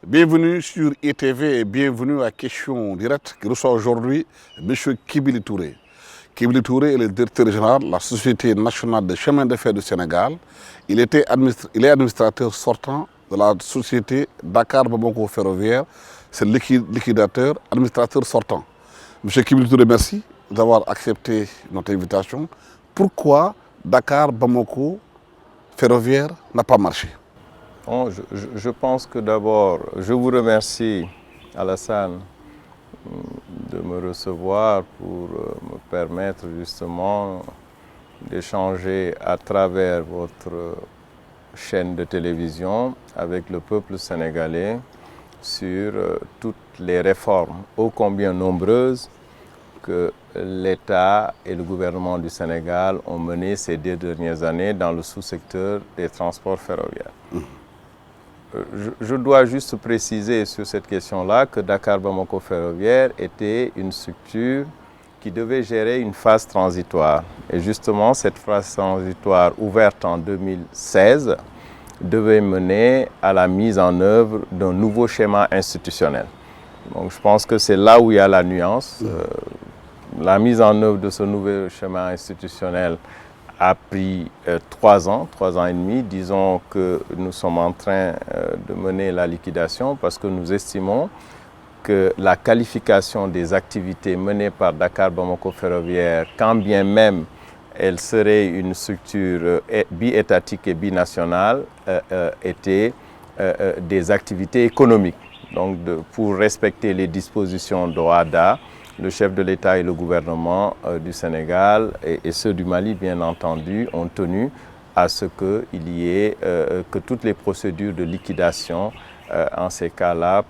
Bienvenue sur ITV et bienvenue à Question Directe qui reçoit aujourd'hui M. Kibili Touré. Kibili Touré est le directeur général de la Société nationale de chemin de fer du Sénégal. Il est administrateur sortant de la société Dakar Bamako Ferroviaire. C'est le liquidateur, administrateur sortant. M. Kibili Touré, merci d'avoir accepté notre invitation. Pourquoi Dakar Bamako Ferroviaire n'a pas marché? Bon, je pense que d'abord, je vous remercie, Alassane, de me recevoir pour me permettre justement d'échanger à travers votre chaîne de télévision avec le peuple sénégalais sur toutes les réformes ô combien nombreuses que l'État et le gouvernement du Sénégal ont menées ces 2 dernières années dans le sous-secteur des transports ferroviaires. Je dois juste préciser sur cette question-là que Dakar Bamako Ferroviaire était une structure qui devait gérer une phase transitoire. Et justement, cette phase transitoire ouverte en 2016 devait mener à la mise en œuvre d'un nouveau schéma institutionnel. Donc je pense que c'est là où il y a la nuance. La mise en œuvre de ce nouveau schéma institutionnel a pris 3 ans et demi. Disons que nous sommes en train de mener la liquidation parce que nous estimons que la qualification des activités menées par Dakar Bamako Ferroviaire, quand bien même elle serait une structure bi-étatique et binationale, étaient des activités économiques. Donc pour respecter les dispositions d'OHADA, le chef de l'État et le gouvernement du Sénégal et ceux du Mali, bien entendu, ont tenu à ce qu'il y ait que toutes les procédures de liquidation en ces cas-là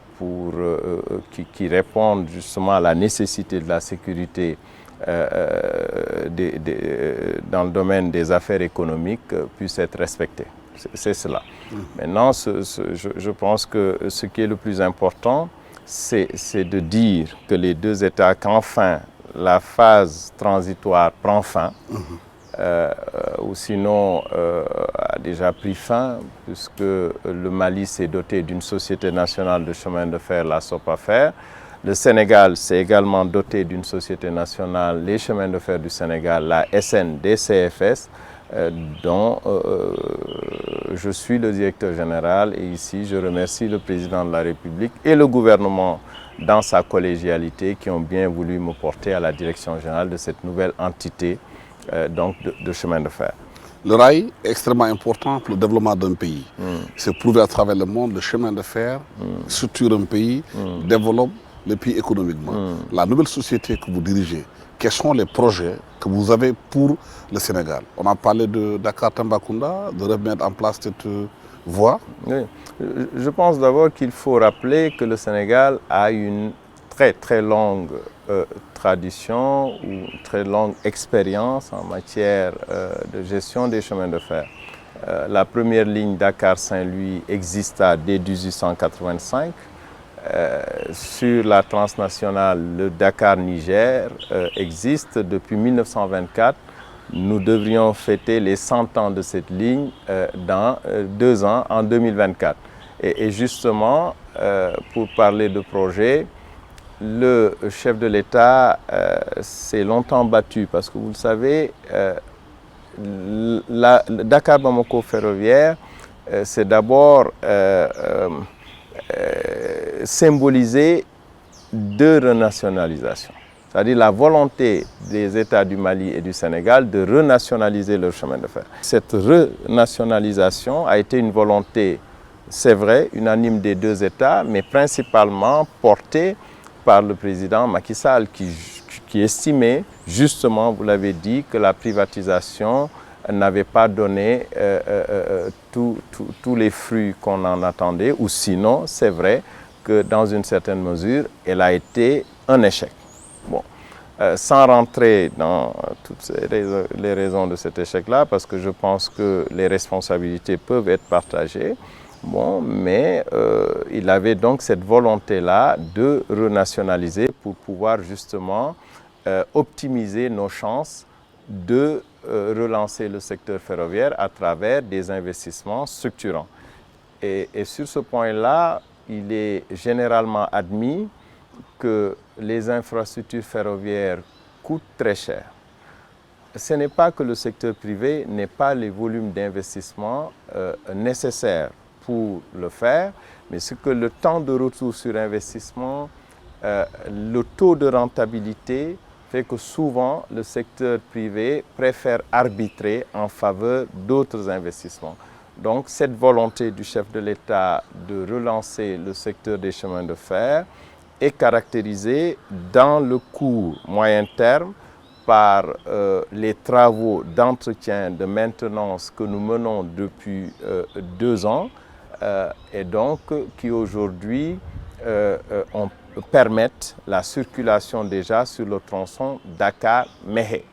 qui répondent justement à la nécessité de la sécurité dans le domaine des affaires économiques puissent être respectées. C'est cela. Maintenant, je pense que ce qui est le plus important, c'est de dire que les 2 États, qu'enfin la phase transitoire prend fin, ou sinon a déjà pris fin, puisque le Mali s'est doté d'une société nationale de chemin de fer, la SOPAFER. Le Sénégal s'est également doté d'une société nationale, les chemins de fer du Sénégal, la SNDCFS, dont je suis le directeur général, et ici je remercie le président de la République et le gouvernement dans sa collégialité qui ont bien voulu me porter à la direction générale de cette nouvelle entité donc de chemin de fer. Le rail est extrêmement important pour le développement d'un pays. C'est prouvé à travers le monde, le chemin de fer structure un pays, développe le pays économiquement. La nouvelle société que vous dirigez, quels sont les projets que vous avez pour le Sénégal? On a parlé de Dakar Tambacounda, de remettre en place cette voie. Oui. Je pense d'abord qu'il faut rappeler que le Sénégal a une très longue tradition ou très longue expérience en matière de gestion des chemins de fer. La première ligne Dakar-Saint-Louis exista dès 1885. Sur la transnationale, le Dakar-Niger existe depuis 1924. Nous devrions fêter les 100 ans de cette ligne dans 2 ans, en 2024. Et justement, pour parler de projet, le chef de l'État s'est longtemps battu parce que vous le savez, le Dakar Bamako Ferroviaire, c'est d'abord symboliser 2 renationalisations. C'est-à-dire la volonté des États du Mali et du Sénégal de renationaliser leur chemin de fer. Cette renationalisation a été une volonté, c'est vrai, unanime des 2 États, mais principalement portée par le président Macky Sall qui estimait, justement, vous l'avez dit, que la privatisation n'avait pas donné tous les fruits qu'on en attendait, ou sinon, c'est vrai, que dans une certaine mesure, elle a été un échec. Bon. Sans rentrer dans toutes les raisons de cet échec-là, parce que je pense que les responsabilités peuvent être partagées, bon, mais il avait donc cette volonté-là de renationaliser pour pouvoir justement optimiser nos chances de relancer le secteur ferroviaire à travers des investissements structurants. Et sur ce point-là, il est généralement admis que les infrastructures ferroviaires coûtent très cher. Ce n'est pas que le secteur privé n'ait pas les volumes d'investissement nécessaires pour le faire, mais c'est que le temps de retour sur investissement, le taux de rentabilité fait que souvent le secteur privé préfère arbitrer en faveur d'autres investissements. Donc cette volonté du chef de l'État de relancer le secteur des chemins de fer est caractérisée dans le court moyen terme par les travaux d'entretien, de maintenance que nous menons depuis 2 ans et donc qui aujourd'hui permettent la circulation déjà sur le tronçon Dakar-Méhé.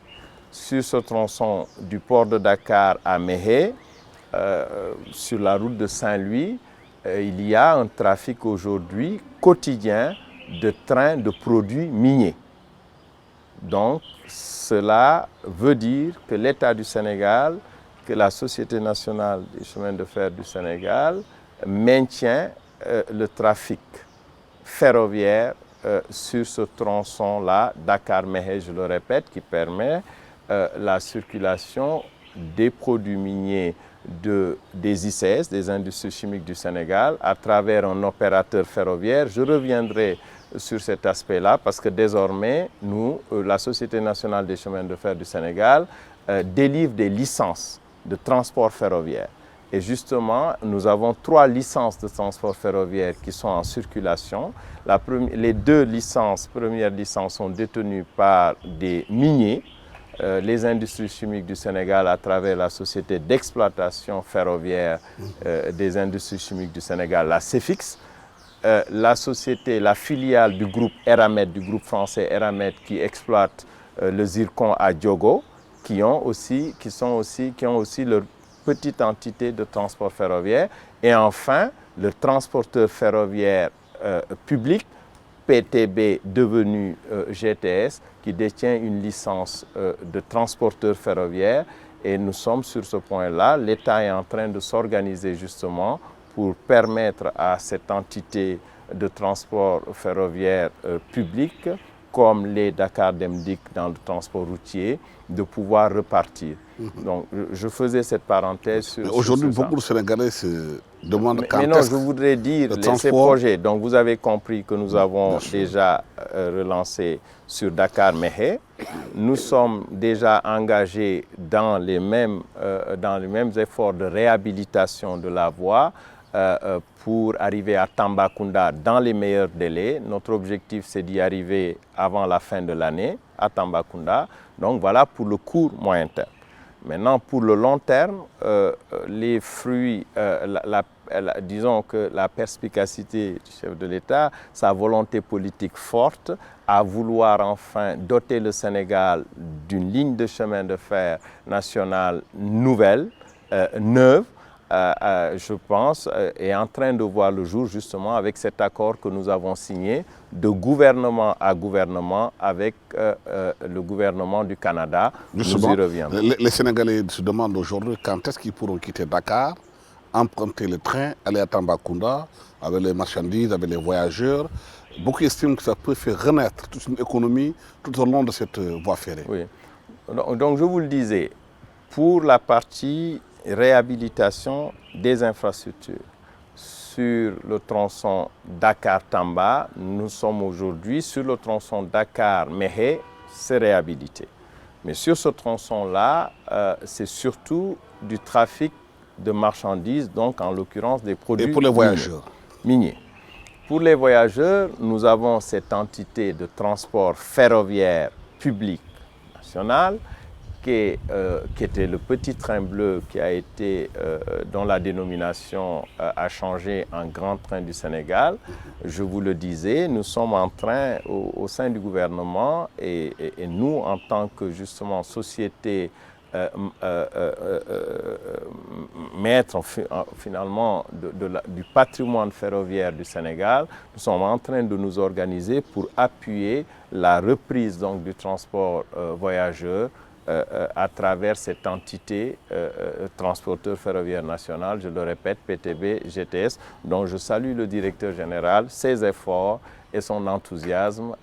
Sur ce tronçon du port de Dakar à Méhé, sur la route de Saint-Louis, il y a un trafic aujourd'hui quotidien de trains de produits miniers. Donc, cela veut dire que l'État du Sénégal, que la Société nationale des chemins de fer du Sénégal maintient le trafic ferroviaire sur ce tronçon-là, Dakar-Méhé, je le répète, qui permet la circulation des produits miniers des ICS, des industries chimiques du Sénégal, à travers un opérateur ferroviaire. Je reviendrai sur cet aspect-là parce que désormais, nous, la Société nationale des chemins de fer du Sénégal, délivre des licences de transport ferroviaire. Et justement, nous avons 3 licences de transport ferroviaire qui sont en circulation. Les 2 premières licences sont détenues par des miniers, les industries chimiques du Sénégal à travers la société d'exploitation ferroviaire des industries chimiques du Sénégal, la CEFIX, la filiale du groupe Eramet, du groupe français Eramet qui exploite le zircon à Diogo, qui ont aussi leur petite entité de transport ferroviaire. Et enfin, le transporteur ferroviaire public, PTB devenu GTS, qui détient une licence de transporteur ferroviaire. Et nous sommes sur ce point-là. L'État est en train de s'organiser justement pour permettre à cette entité de transport ferroviaire public, comme les Dakar Demdik dans le transport routier, de pouvoir repartir. Donc, je faisais cette parenthèse sur aujourd'hui, beaucoup de Sénégalais se demandent quand mais non, je voudrais dire ces projets. Donc, vous avez compris que nous avons déjà relancé sur Dakar-Méhé. Nous sommes déjà engagés dans les mêmes efforts de réhabilitation de la voie pour arriver à Tambacounda dans les meilleurs délais. Notre objectif, c'est d'y arriver avant la fin de l'année à Tambacounda. Donc voilà pour le court moyen terme. Maintenant, pour le long terme, les fruits, disons que la perspicacité du chef de l'État, sa volonté politique forte à vouloir enfin doter le Sénégal d'une ligne de chemin de fer nationale nouvelle, neuve, je pense, est en train de voir le jour justement avec cet accord que nous avons signé de gouvernement à gouvernement avec le gouvernement du Canada. Justement, nous y reviendrons. Les Sénégalais se demandent aujourd'hui quand est-ce qu'ils pourront quitter Dakar, emprunter le train, aller à Tambacounda avec les marchandises, avec les voyageurs. Beaucoup estiment que ça peut faire renaître toute une économie tout au long de cette voie ferrée. Oui. Donc je vous le disais, pour la partie réhabilitation des infrastructures sur le tronçon Dakar-Tamba, nous sommes aujourd'hui sur le tronçon Dakar-Méhé, c'est réhabilité. Mais sur ce tronçon-là, c'est surtout du trafic de marchandises, donc en l'occurrence des produits et pour les voyageurs miniers. Pour les voyageurs, nous avons cette entité de transport ferroviaire public national qui était le petit train bleu qui a été, dont la dénomination a changé en Grand Train du Sénégal. Je vous le disais, nous sommes en train, au sein du gouvernement, et nous, en tant que justement société maître finalement du patrimoine ferroviaire du Sénégal, nous sommes en train de nous organiser pour appuyer la reprise donc, du transport voyageur à travers cette entité transporteur ferroviaire national, je le répète, PTB GTS, dont je salue le directeur général, ses efforts et son enthousiasme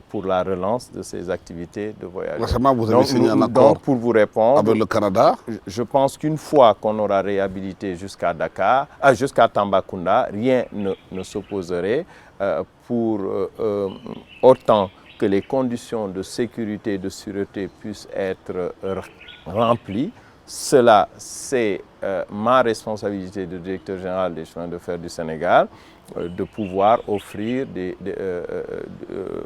pour la relance de ces activités de voyage. Récemment, vous avez signé un accord donc, pour vous répondre, avec le Canada. Je pense qu'une fois qu'on aura réhabilité jusqu'à Dakar, jusqu'à Tambacounda, rien ne s'opposerait pour autant que les conditions de sécurité et de sûreté puissent être remplies. Cela, c'est ma responsabilité de directeur général des chemins de fer du Sénégal, de pouvoir offrir,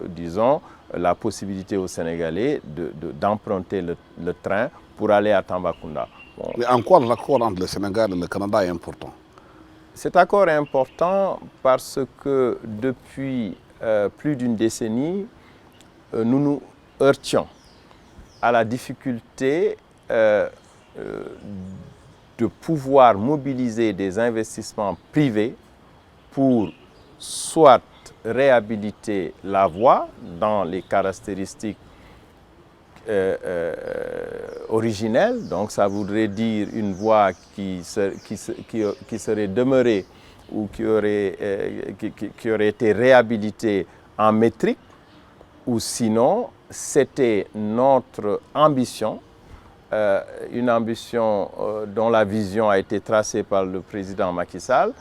disons, la possibilité aux Sénégalais d'emprunter le train pour aller à Tambacounda. Bon. Mais en quoi l'accord entre le Sénégal et le Canada est important? Cet accord est important parce que depuis plus d'une décennie, nous nous heurtions à la difficulté de pouvoir mobiliser des investissements privés pour soit réhabiliter la voie dans les caractéristiques originelles, donc ça voudrait dire une voie qui serait demeurée ou qui aurait été réhabilitée en métrique, ou sinon c'était notre ambition, une ambition dont la vision a été tracée par le président Macky Sall,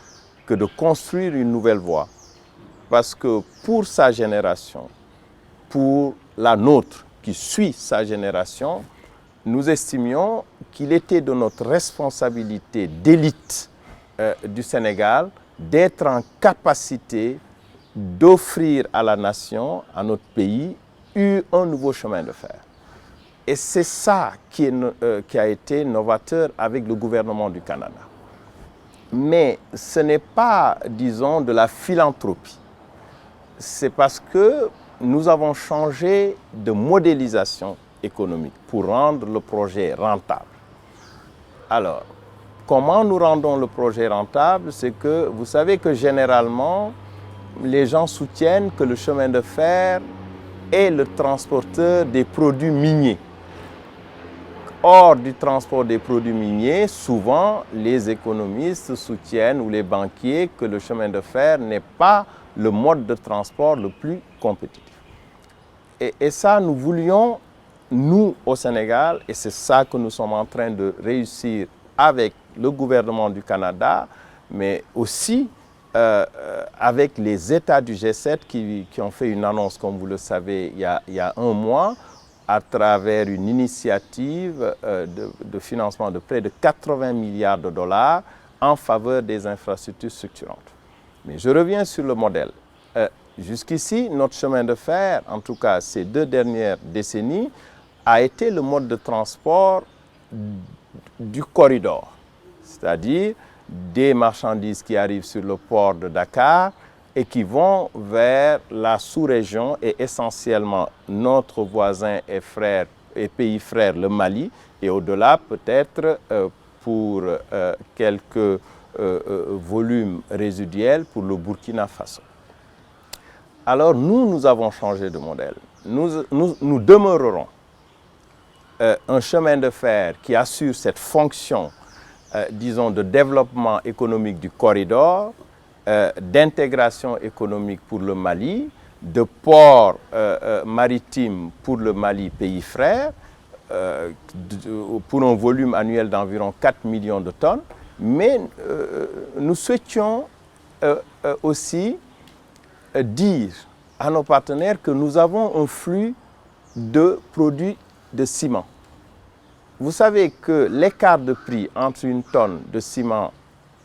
que de construire une nouvelle voie. Parce que pour sa génération, pour la nôtre qui suit sa génération, nous estimions qu'il était de notre responsabilité d'élite du Sénégal d'être en capacité d'offrir à la nation, à notre pays, un nouveau chemin de fer. Et c'est ça qui a été novateur avec le gouvernement du Canada. Mais ce n'est pas, disons, de la philanthropie. C'est parce que nous avons changé de modélisation économique pour rendre le projet rentable. Alors, comment nous rendons le projet rentable? C'est que vous savez que généralement, les gens soutiennent que le chemin de fer est le transporteur des produits miniers. Hors du transport des produits miniers, souvent les économistes soutiennent ou les banquiers que le chemin de fer n'est pas le mode de transport le plus compétitif. Et ça, nous voulions, nous au Sénégal, et c'est ça que nous sommes en train de réussir avec le gouvernement du Canada, mais aussi avec les États du G7 qui ont fait une annonce, comme vous le savez, il y a un mois, à travers une initiative de financement de près de 80 milliards de dollars en faveur des infrastructures structurantes. Mais je reviens sur le modèle. Jusqu'ici, notre chemin de fer, en tout cas ces 2 dernières décennies, a été le mode de transport du corridor, c'est-à-dire des marchandises qui arrivent sur le port de Dakar et qui vont vers la sous-région et essentiellement notre voisin et frère et pays frère, le Mali, et au-delà peut-être pour quelques volumes résiduels pour le Burkina Faso. Alors nous avons changé de modèle. Nous demeurerons un chemin de fer qui assure cette fonction, disons, de développement économique du corridor, d'intégration économique pour le Mali, de port maritime pour le Mali, pays frère, pour un volume annuel d'environ 4 millions de tonnes. Mais nous souhaitions aussi dire à nos partenaires que nous avons un flux de produits de ciment. Vous savez que l'écart de prix entre une tonne de ciment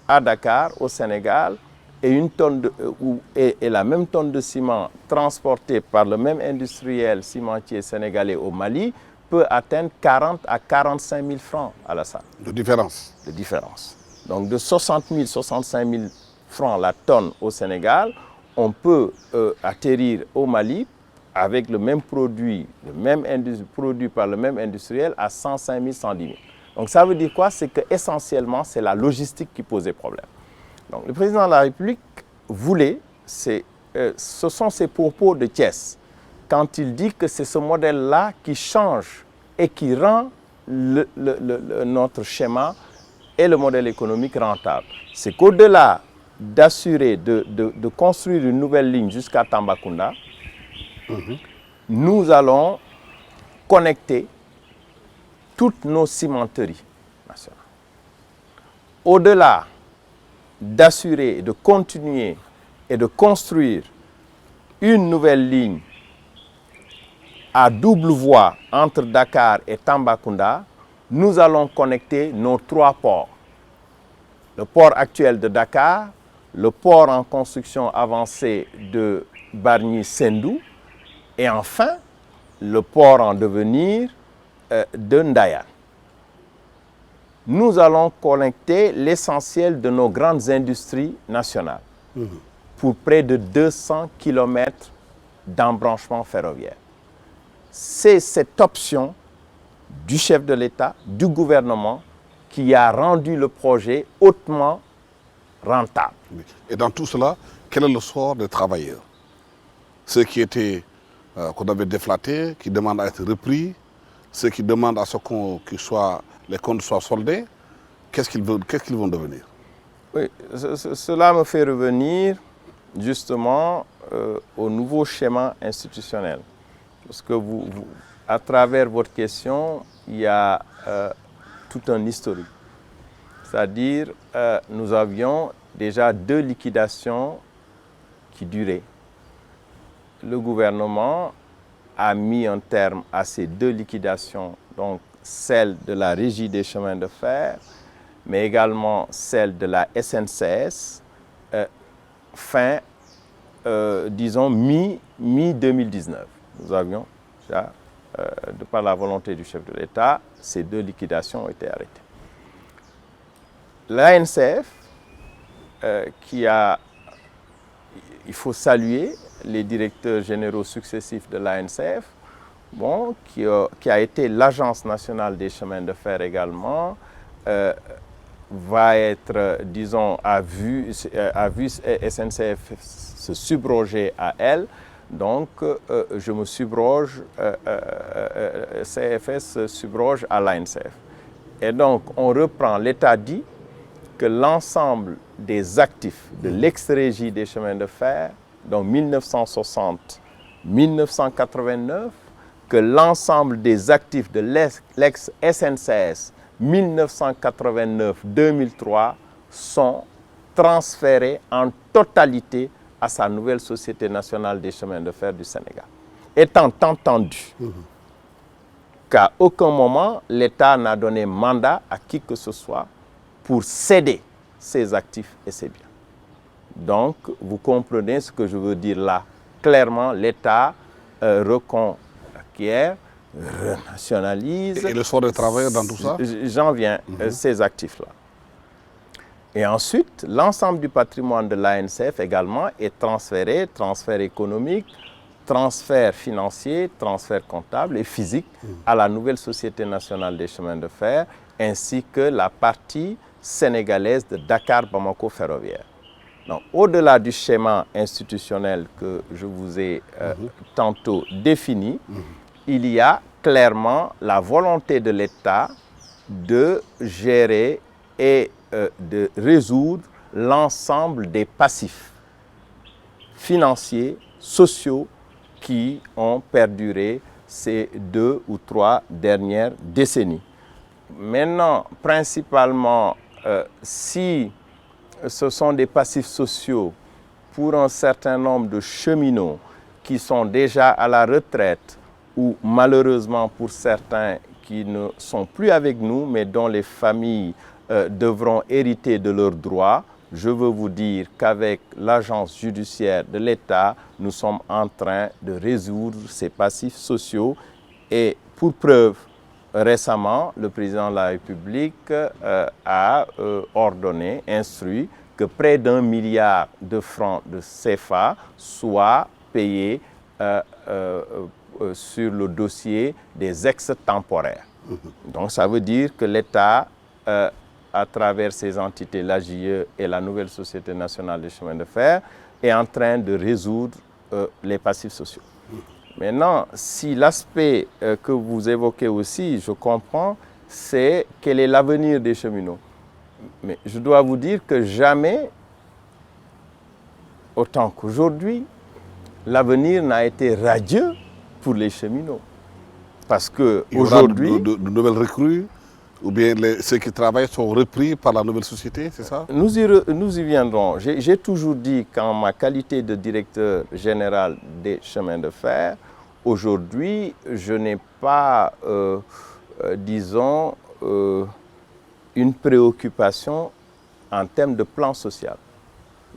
à Dakar, au Sénégal, et la même tonne de ciment transportée par le même industriel cimentier sénégalais au Mali peut atteindre 40 à 45 000 francs à la salle. De différence. De différence. Donc de 60 000, 65 000 francs la tonne au Sénégal, on peut atterrir au Mali avec le même produit, produit par le même industriel à 105 000, 110 000. Donc ça veut dire quoi? C'est qu'essentiellement, c'est la logistique qui posait problème. Donc le président de la République voulait, ce sont ses propos de Thiès, quand il dit que c'est ce modèle-là qui change et qui rend notre schéma et le modèle économique rentable. C'est qu'au-delà d'assurer, de construire une nouvelle ligne jusqu'à Tambacounda, nous allons connecter toutes nos cimenteries nationales. Au-delà d'assurer, de continuer et de construire une nouvelle ligne à double voie entre Dakar et Tambacounda, nous allons connecter nos 3 ports. Le port actuel de Dakar, le port en construction avancée de Bargny-Sendou et enfin le port en devenir de Ndayane. Nous allons connecter l'essentiel de nos grandes industries nationales pour près de 200 km d'embranchement ferroviaire. C'est cette option du chef de l'État, du gouvernement, qui a rendu le projet hautement rentable. Et dans tout cela, quel est le sort des travailleurs? Ceux qui étaient, qu'on avait déflatés, qui demandent à être repris, ceux qui demandent à ce que les comptes soient soldés, qu'est-ce qu'ils vont devenir? Oui, cela me fait revenir justement au nouveau schéma institutionnel. Parce que à travers votre question, il y a tout un historique. C'est-à-dire, nous avions déjà 2 liquidations qui duraient. Le gouvernement a mis un terme à ces 2 liquidations, donc celle de la Régie des chemins de fer, mais également celle de la SNCS, fin, disons, mi-2019. Nous avions déjà, de par la volonté du chef de l'État, ces 2 liquidations ont été arrêtées. L'ANCF, il faut saluer les directeurs généraux successifs de l'ANCF, bon, qui a été l'Agence nationale des chemins de fer également, va être, disons, a vu SNCF se subroger à elle. Donc, je me subroge, CFS subroge à l'ANCF. Et donc, on reprend, l'État dit que l'ensemble des actifs de l'ex-régie des chemins de fer, donc 1960-1989, que l'ensemble des actifs de l'ex-SNCS 1989-2003 sont transférés en totalité à sa nouvelle Société nationale des chemins de fer du Sénégal. Étant entendu qu'à aucun moment, l'État n'a donné mandat à qui que ce soit pour céder ses actifs et ses biens. Donc, vous comprenez ce que je veux dire là. Clairement, l'État reconquiert, renationalise. Et le sort des travailleurs dans tout ça? J'en viens, ces actifs-là. Et ensuite, l'ensemble du patrimoine de l'ANCF également est transféré, transfert économique, transfert financier, transfert comptable et physique à la nouvelle Société nationale des chemins de fer, ainsi que la partie sénégalaise de Dakar-Bamako ferroviaire. Donc, au-delà du schéma institutionnel que je vous ai tantôt défini, il y a clairement la volonté de l'État de gérer et de résoudre l'ensemble des passifs financiers, sociaux qui ont perduré ces 2 ou 3 dernières décennies. Maintenant, principalement, si ce sont des passifs sociaux pour un certain nombre de cheminots qui sont déjà à la retraite ou malheureusement pour certains qui ne sont plus avec nous mais dont les familles devront hériter de leurs droits, je veux vous dire qu'avec l'agence judiciaire de l'État, nous sommes en train de résoudre ces passifs sociaux et Pour preuve, récemment, le président de la République a ordonné, instruit, que près d'1 milliard de francs de CFA soient payés sur le dossier des ex-temporaires. Donc ça veut dire que l'État, à travers ses entités, l'AJE et la nouvelle Société nationale des chemins de fer, est en train de résoudre les passifs sociaux. Maintenant, si l'aspect que vous évoquez aussi, je comprends, c'est quel est l'avenir des cheminots. Mais je dois vous dire que jamais, autant qu'aujourd'hui, l'avenir n'a été radieux pour les cheminots. Parce qu'aujourd'hui... Il y aura de nouvelles recrues, ou bien ceux qui travaillent sont repris par la nouvelle société, c'est ça? Nous y viendrons. J'ai toujours dit qu'en ma qualité de directeur général des chemins de fer, aujourd'hui, je n'ai pas, disons, une préoccupation en termes de plan social.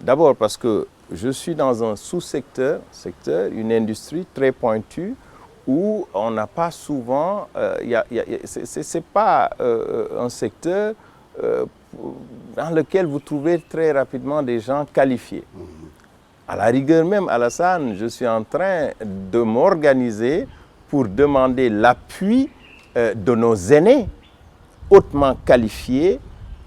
D'abord parce que je suis dans un sous-secteur, une industrie très pointue, où on n'a pas souvent, c'est pas un secteur dans lequel vous trouvez très rapidement des gens qualifiés. À la rigueur même, Alassane, je suis en train de m'organiser pour demander l'appui de nos aînés hautement qualifiés,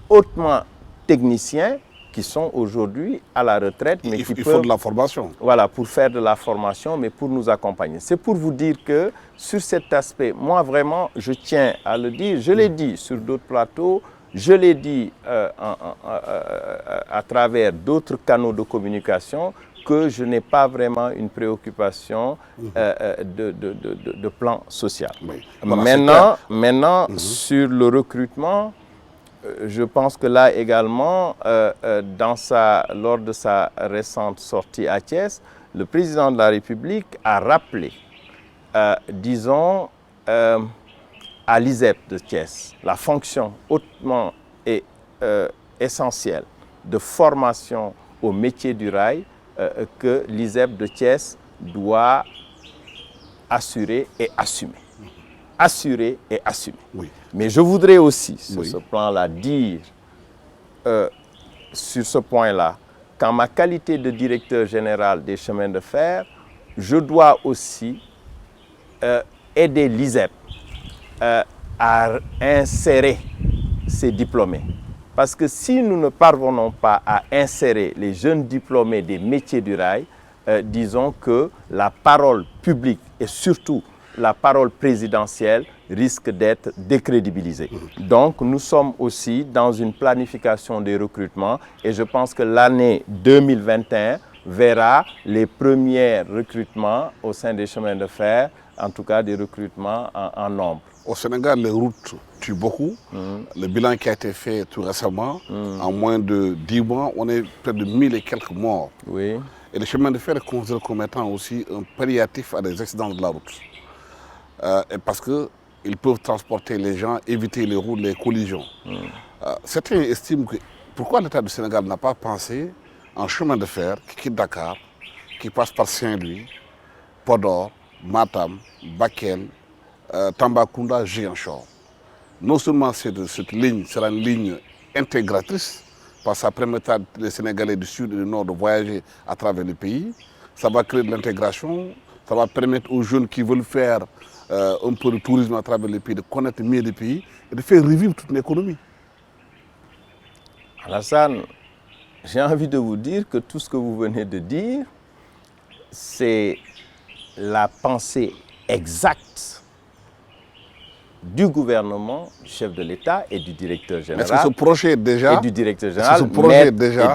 hautement techniciens, qui sont aujourd'hui à la retraite. Mais il faut de la formation. Voilà, pour faire de la formation, mais pour nous accompagner. C'est pour vous dire que sur cet aspect, moi vraiment, je tiens à le dire, je l'ai dit sur d'autres plateaux, je l'ai dit à travers d'autres canaux de communication, que je n'ai pas vraiment une préoccupation de plan social. Oui. Voilà, maintenant sur le recrutement, je pense que là également, lors de sa récente sortie à Thiès, le président de la République a rappelé, disons, à l'ISEP de Thiès, la fonction hautement et essentielle de formation au métier du rail que l'ISEP de Thiès doit assurer et assumer. Assurer et assumer. Oui. Mais je voudrais aussi, sur ce plan-là, dire, sur ce point-là, qu'en ma qualité de directeur général des chemins de fer, je dois aussi aider l'ISEP à insérer ces diplômés. Parce que si nous ne parvenons pas à insérer les jeunes diplômés des métiers du rail, disons que la parole publique et surtout la parole présidentielle risque d'être décrédibilisée. Donc nous sommes aussi dans une planification des recrutements et je pense que l'année 2021 verra les premiers recrutements au sein des chemins de fer, en tout cas des recrutements en nombre. Au Sénégal, les routes tuent beaucoup. Le bilan qui a été fait tout récemment, en moins de 10 mois, on est près de 1000 et quelques morts. Oui. Et les chemins de fer est considéré comme étant aussi un palliatif à des accidents de la route. Parce qu'ils peuvent transporter les gens, éviter les routes, les collisions. Certains estiment que pourquoi l'État du Sénégal n'a pas pensé en chemin de fer qui quitte Dakar, qui passe par Saint-Louis, Podor, Matam, Bakel, Tambacounda, Ziguinchor. Non seulement cette ligne sera une ligne intégratrice, parce que ça permettra aux Sénégalais du Sud et du Nord de voyager à travers le pays, ça va créer de l'intégration, ça va permettre aux jeunes qui veulent faire un peu de tourisme à travers le pays, de connaître mieux le pays et de faire revivre toute l'économie. Alassane, j'ai envie de vous dire que tout ce que vous venez de dire, c'est la pensée exacte du gouvernement, du chef de l'État et du directeur général. Est-ce que ce projet déjà, et du directeur général, et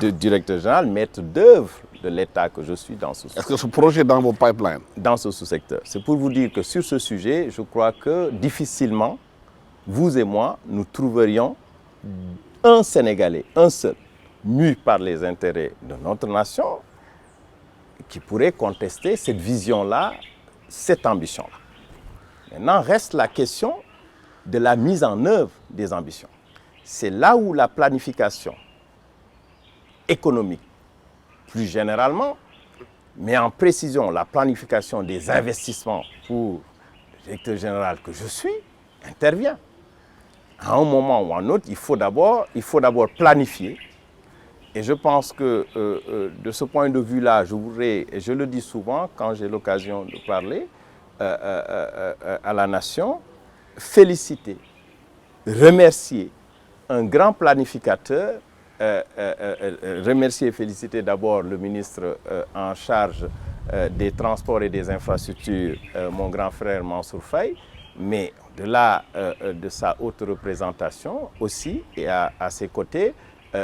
du directeur général, maître d'œuvre de l'État que je suis dans ce sous-secteur. Est-ce que ce projet est dans vos pipelines? Dans ce sous-secteur. C'est pour vous dire que sur ce sujet, je crois que difficilement, vous et moi, nous trouverions un Sénégalais, un seul, mu par les intérêts de notre nation, qui pourrait contester cette vision-là, cette ambition-là. Maintenant, reste la question de la mise en œuvre des ambitions. C'est là où la planification économique, plus généralement, mais en précision la planification des investissements pour directeur général que je suis intervient. À un moment ou à un autre, il faut d'abord planifier. Et je pense que de ce point de vue-là, je voudrais, et je le dis souvent quand j'ai l'occasion de parler à la nation, féliciter, remercier un grand planificateur, remercier et féliciter d'abord le ministre en charge des transports et des infrastructures, mon grand frère Mansour Faye, mais au-delà de sa haute représentation aussi, et à ses côtés,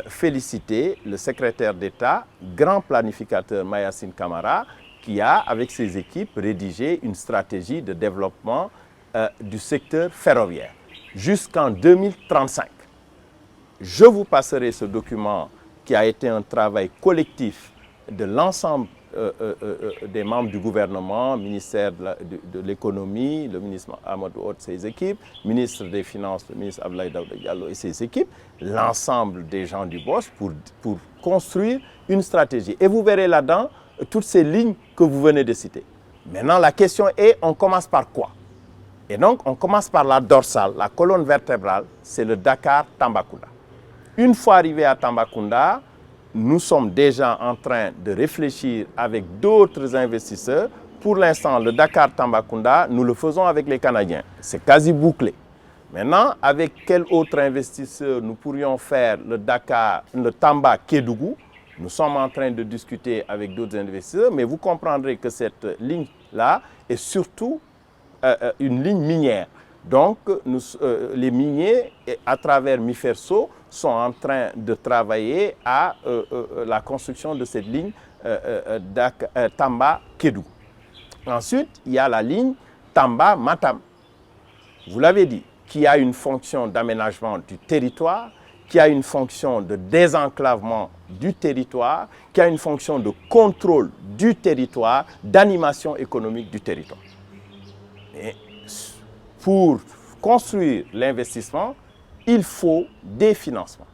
féliciter le secrétaire d'État, grand planificateur Mayacine Camara, qui a, avec ses équipes, rédigé une stratégie de développement du secteur ferroviaire jusqu'en 2035. Je vous passerai ce document qui a été un travail collectif de l'ensemble des membres du gouvernement, ministère de l'économie, le ministre Amadou Hott et ses équipes, ministre des Finances, le ministre Abdoulaye Daouda Diallo et ses équipes, l'ensemble des gens du BOS pour construire une stratégie. Et vous verrez là-dedans toutes ces lignes que vous venez de citer. Maintenant, la question est, on commence par quoi? Et donc, on commence par la dorsale, la colonne vertébrale, c'est le Dakar-Tambacounda. Une fois arrivé à Tambacounda, nous sommes déjà en train de réfléchir avec d'autres investisseurs. Pour l'instant, le Dakar-Tambacounda, nous le faisons avec les Canadiens. C'est quasi bouclé. Maintenant, avec quel autre investisseur nous pourrions faire le Tamba-Kédougou? Nous sommes en train de discuter avec d'autres investisseurs, mais vous comprendrez que cette ligne-là est surtout une ligne minière. Donc, les miniers, à travers Miferso, sont en train de travailler à la construction de cette ligne Tamba-Kédougou. Ensuite, il y a la ligne Tamba-Matam. Vous l'avez dit, qui a une fonction d'aménagement du territoire, qui a une fonction de désenclavement du territoire, qui a une fonction de contrôle du territoire, d'animation économique du territoire. Et pour construire l'investissement, il faut des financements.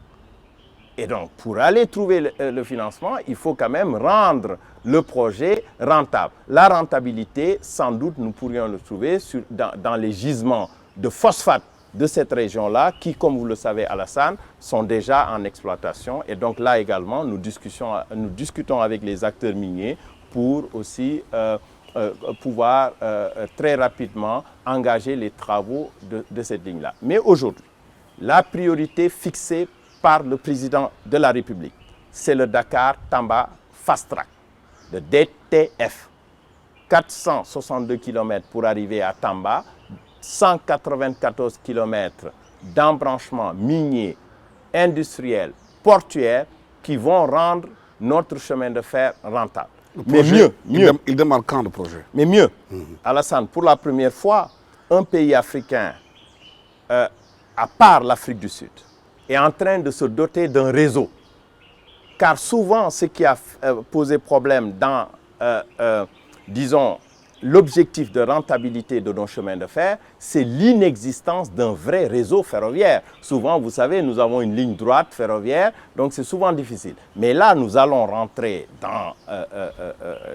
Et donc, pour aller trouver le financement, il faut quand même rendre le projet rentable. La rentabilité, sans doute, nous pourrions le trouver dans les gisements de phosphate de cette région-là, qui, comme vous le savez, Alassane, sont déjà en exploitation. Et donc là également, nous discutons avec les acteurs miniers pour aussi pouvoir très rapidement engager les travaux de cette ligne-là. Mais aujourd'hui, la priorité fixée par le président de la République, c'est le Dakar-Tamba Fast Track, le DTF. 462 km pour arriver à Tamba, 194 km d'embranchement minier, industriel, portuaire, qui vont rendre notre chemin de fer rentable. Mais mieux. Il démarre quand le projet? Mais mieux. Alassane, pour la première fois, un pays africain, à part l'Afrique du Sud, est en train de se doter d'un réseau. Car souvent, ce qui a posé problème dans, disons, l'objectif de rentabilité de nos chemins de fer, c'est l'inexistence d'un vrai réseau ferroviaire. Souvent, vous savez, nous avons une ligne droite ferroviaire, donc c'est souvent difficile. Mais là, nous allons rentrer dans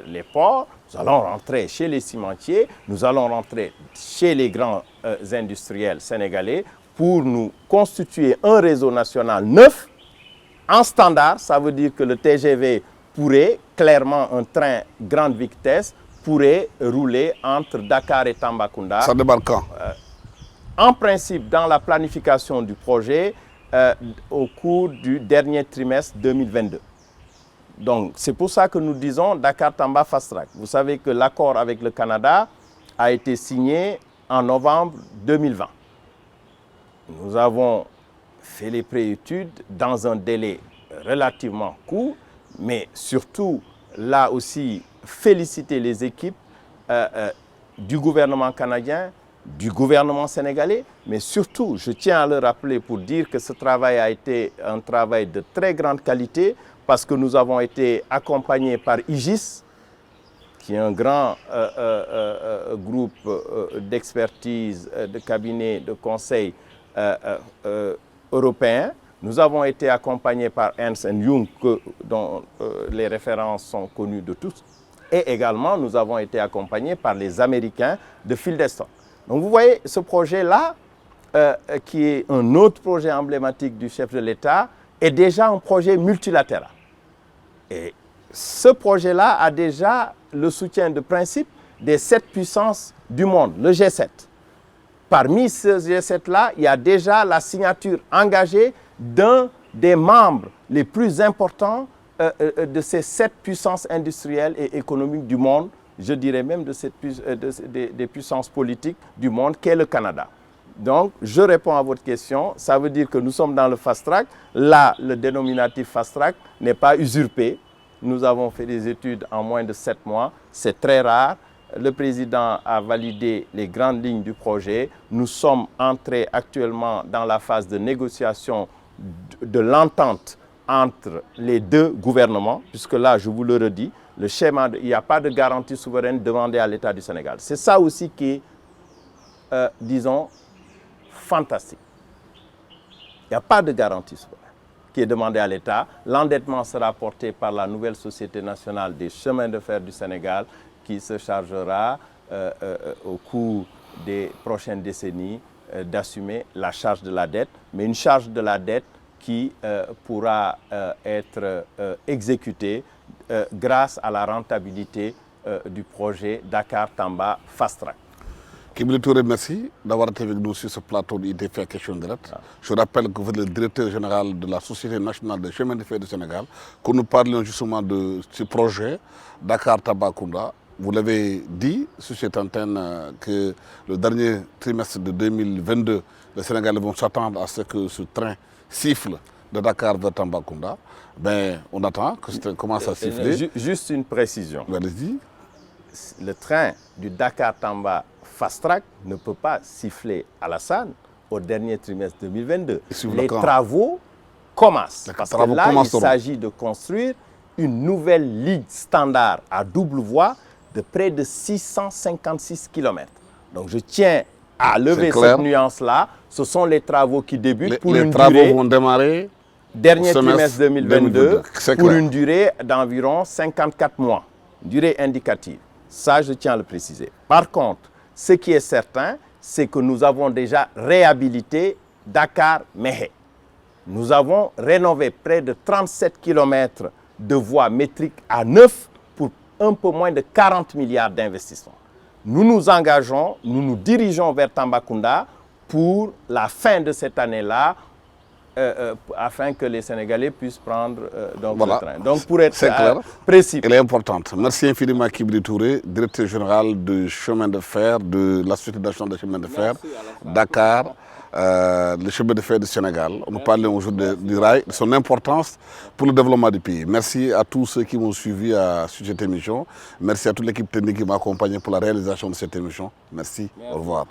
les ports, nous allons rentrer chez les cimentiers, nous allons rentrer chez les grands industriels sénégalais pour nous constituer un réseau national neuf, en standard. Ça veut dire que le TGV pourrait, clairement un train grande vitesse, pourrait rouler entre Dakar et Tambacounda. Ça débarque quand? En principe, dans la planification du projet, au cours du dernier trimestre 2022. Donc, c'est pour ça que nous disons Dakar-Tamba Fast Track. Vous savez que l'accord avec le Canada a été signé en novembre 2020. Nous avons fait les préétudes dans un délai relativement court, mais surtout, là aussi, féliciter les équipes du gouvernement canadien, du gouvernement sénégalais, mais surtout, je tiens à le rappeler pour dire que ce travail a été un travail de très grande qualité parce que nous avons été accompagnés par IGIS, qui est un grand groupe d'expertise, de cabinet, de conseil européen. Nous avons été accompagnés par Ernst & Young, dont les références sont connues de tous. Et également, nous avons été accompagnés par les Américains de Fieldstone. Donc vous voyez, ce projet-là, qui est un autre projet emblématique du chef de l'État, est déjà un projet multilatéral. Et ce projet-là a déjà le soutien de principe des 7 puissances du monde, le G7. Parmi ce G7-là, il y a déjà la signature engagée d'un des membres les plus importants de ces 7 puissances industrielles et économiques du monde, je dirais même des puissances politiques du monde, qu'est le Canada. Donc, je réponds à votre question. Ça veut dire que nous sommes dans le fast track. Là, le dénominatif fast track n'est pas usurpé. Nous avons fait des études en moins de 7 mois. C'est très rare. Le président a validé les grandes lignes du projet. Nous sommes entrés actuellement dans la phase de négociation de l'entente entre les deux gouvernements, puisque là, je vous le redis, le schéma, il n'y a pas de garantie souveraine demandée à l'État du Sénégal. C'est ça aussi qui est, disons, fantastique. Il n'y a pas de garantie souveraine qui est demandée à l'État. L'endettement sera porté par la nouvelle Société nationale des chemins de fer du Sénégal qui se chargera au cours des prochaines décennies d'assumer la charge de la dette, mais une charge de la dette qui pourra être exécutée grâce à la rentabilité du projet Dakar-Tamba Fast Track. Kibili Touré, merci d'avoir été avec nous sur ce plateau d'ITF à question directe. Je rappelle que vous êtes le directeur général de la Société nationale des chemins de fer du Sénégal, que nous parlions justement de ce projet Dakar-Tambacounda. Vous l'avez dit sur cette antenne que le dernier trimestre de 2022, les Sénégalais vont s'attendre à ce que ce train siffle de Dakar vers Tambacounda. Ben, on attend que ça commence à siffler. Juste une précision. Allez-y. Le train du Dakar-Tamba Fast Track ne peut pas siffler à Alassane au dernier trimestre 2022. Les travaux commencent. Parce que là, il s'agit de construire une nouvelle ligne standard à double voie de près de 656 km. Donc je tiens à lever cette nuance-là. Ce sont les travaux qui débutent pour une durée... Les travaux vont démarrer dernier trimestre 2022 pour une durée d'environ 54 mois. Durée indicative. Ça, je tiens à le préciser. Par contre, ce qui est certain, c'est que nous avons déjà réhabilité Dakar-Méhé. Nous avons rénové près de 37 km de voies métriques à neuf pour un peu moins de 40 milliards d'investissements. Nous nous engageons, nous nous dirigeons vers Tambacounda pour la fin de cette année-là, afin que les Sénégalais puissent prendre donc le train. Donc pour être précis. Elle est importante. Merci infiniment Kibili Touré, directeur général du chemin de fer de la Société nationale des chemins de fer, Dakar, le chemin de fer du Sénégal. Nous parlons aujourd'hui du rail, de son importance pour le développement du pays. Merci à tous ceux qui m'ont suivi sur cette émission. Merci à toute l'équipe technique qui m'a accompagné pour la réalisation de cette émission. Merci. Au revoir.